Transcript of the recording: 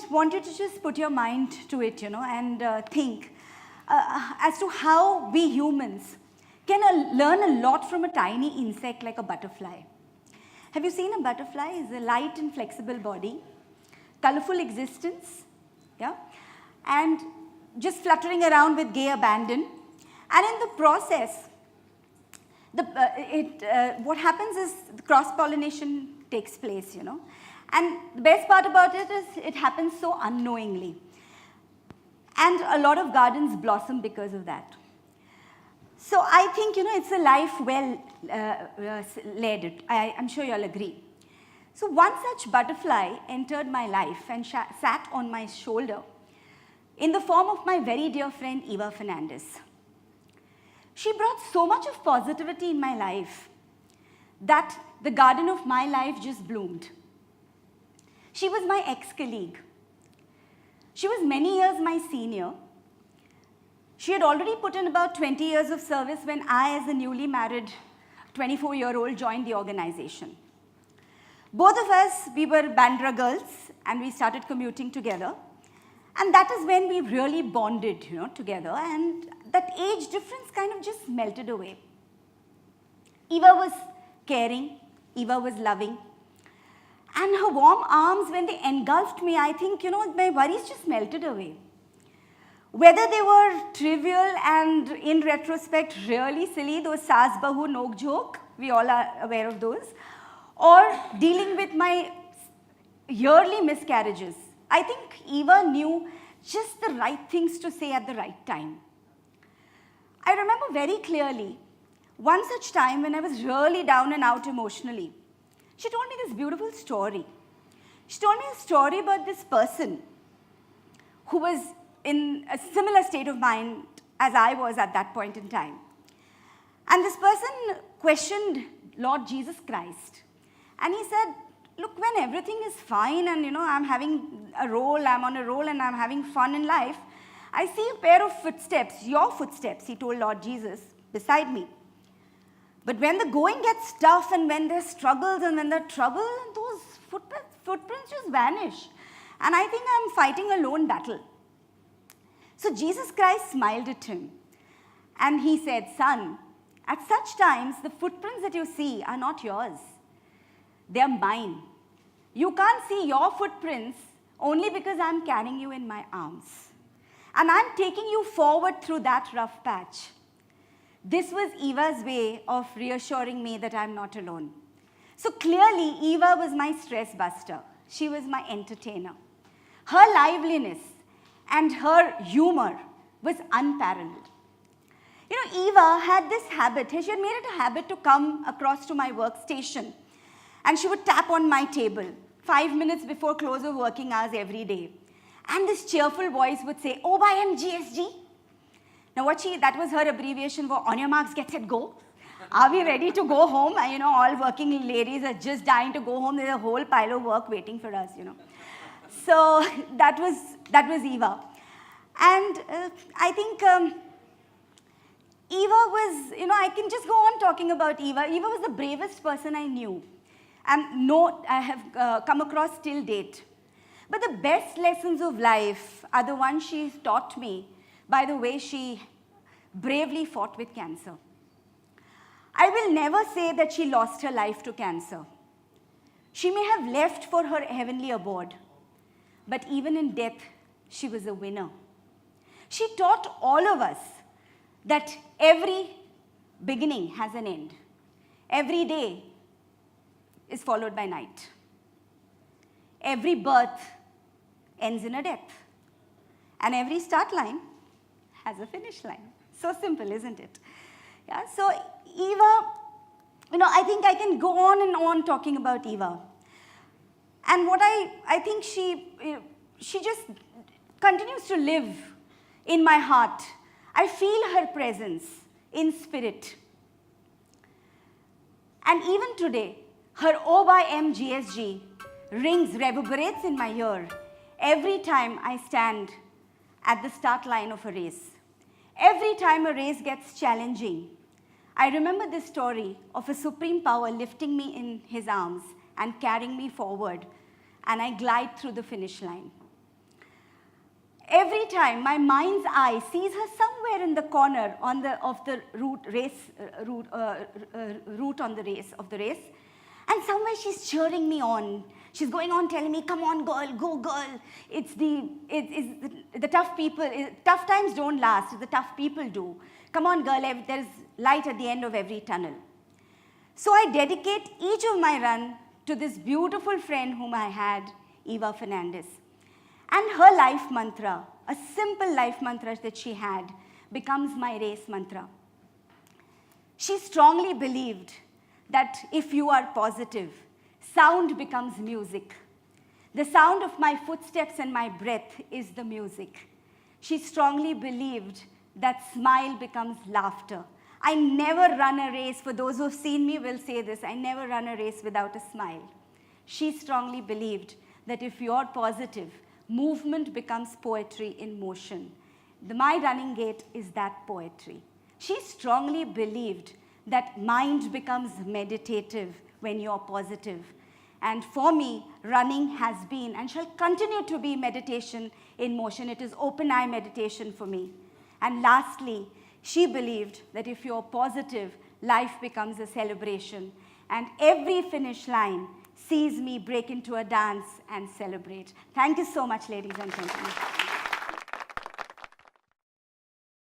want you to just put your mind to it, and think as to how we humans can learn a lot from a tiny insect like a butterfly. Have you seen a butterfly? It's a light and flexible body, colorful existence, yeah, and just fluttering around with gay abandon. And in the process, what happens is the cross-pollination takes place, And the best part about it is it happens so unknowingly. And a lot of gardens blossom because of that. So I think, it's a life well led. I'm sure you'll agree. So one such butterfly entered my life and sat on my shoulder in the form of my very dear friend Eva Fernandez. She brought so much of positivity in my life that the garden of my life just bloomed. She was my ex-colleague. She was many years my senior. She had already put in about 20 years of service when I, as a newly married 24-year-old, joined the organization. Both of us, we were Bandra girls, and we started commuting together. And that is when we really bonded, together, and that age difference kind of just melted away. Eva was caring, Eva was loving, and her warm arms, when they engulfed me, I think, my worries just melted away. Whether they were trivial and, in retrospect, really silly, those saas bahu nok joke, we all are aware of those, or dealing with my yearly miscarriages, I think Eva knew just the right things to say at the right time. I remember very clearly one such time when I was really down and out emotionally. She told me this beautiful story. She told me a story about this person who was in a similar state of mind as I was at that point in time. And this person questioned Lord Jesus Christ. And he said, look, when everything is fine and, I'm having a roll, I'm on a roll and I'm having fun in life, I see a pair of footsteps, your footsteps, he told Lord Jesus, beside me. But when the going gets tough and when there's struggles and when there's trouble, those footprints just vanish. And I think I'm fighting a lone battle. So Jesus Christ smiled at him and he said, son, at such times, the footprints that you see are not yours. They're mine. You can't see your footprints only because I'm carrying you in my arms. And I'm taking you forward through that rough patch. This was Eva's way of reassuring me that I'm not alone. So clearly, Eva was my stress buster. She was my entertainer. Her liveliness and her humor was unparalleled. Eva had this habit. She had made it a habit to come across to my workstation and she would tap on my table 5 minutes before close of working hours every day. And this cheerful voice would say, oh, by MGSG. Now that was her abbreviation for on your marks, get set, go. Are we ready to go home? All working ladies are just dying to go home. There's a whole pile of work waiting for us, So that was Eva. And I think Eva was, I can just go on talking about Eva. Eva was the bravest person I knew and I have come across till date. But the best lessons of life are the ones she taught me by the way she bravely fought with cancer. I will never say that she lost her life to cancer. She may have left for her heavenly abode, but even in death, she was a winner. She taught all of us that every beginning has an end. Every day is followed by night. Every birth ends in a death. And every start line has a finish line. So simple, isn't it? Yeah, so Eva, I think I can go on and on talking about Eva. And what I think she just continues to live in my heart. I feel her presence in spirit. And even today, her O by M GSG reverberates in my ear every time I stand at the start line of a race. Every time a race gets challenging, I remember this story of a supreme power lifting me in his arms and carrying me forward, and I glide through the finish line. every time my mind's eye sees her somewhere in the corner of the route on the race, and somewhere she's cheering me on. She's going on telling me, come on girl, go girl. It's the tough people, tough times don't last, the tough people do. Come on girl, there's light at the end of every tunnel. So I dedicate each of my run to this beautiful friend whom I had, Eva Fernandez. And her life mantra, a simple life mantra that she had, becomes my race mantra. She strongly believed that if you are positive, sound becomes music. The sound of my footsteps and my breath is the music. She strongly believed that smile becomes laughter. I never run a race, for those who have seen me will say this, I never run a race without a smile. She strongly believed that if you're positive, movement becomes poetry in motion. My running gait is that poetry. She strongly believed that mind becomes meditative when you're positive. And for me, running has been and shall continue to be meditation in motion. It is open eye meditation for me. And lastly, she believed that if you're positive, life becomes a celebration. And every finish line sees me break into a dance and celebrate. Thank you so much, ladies and gentlemen.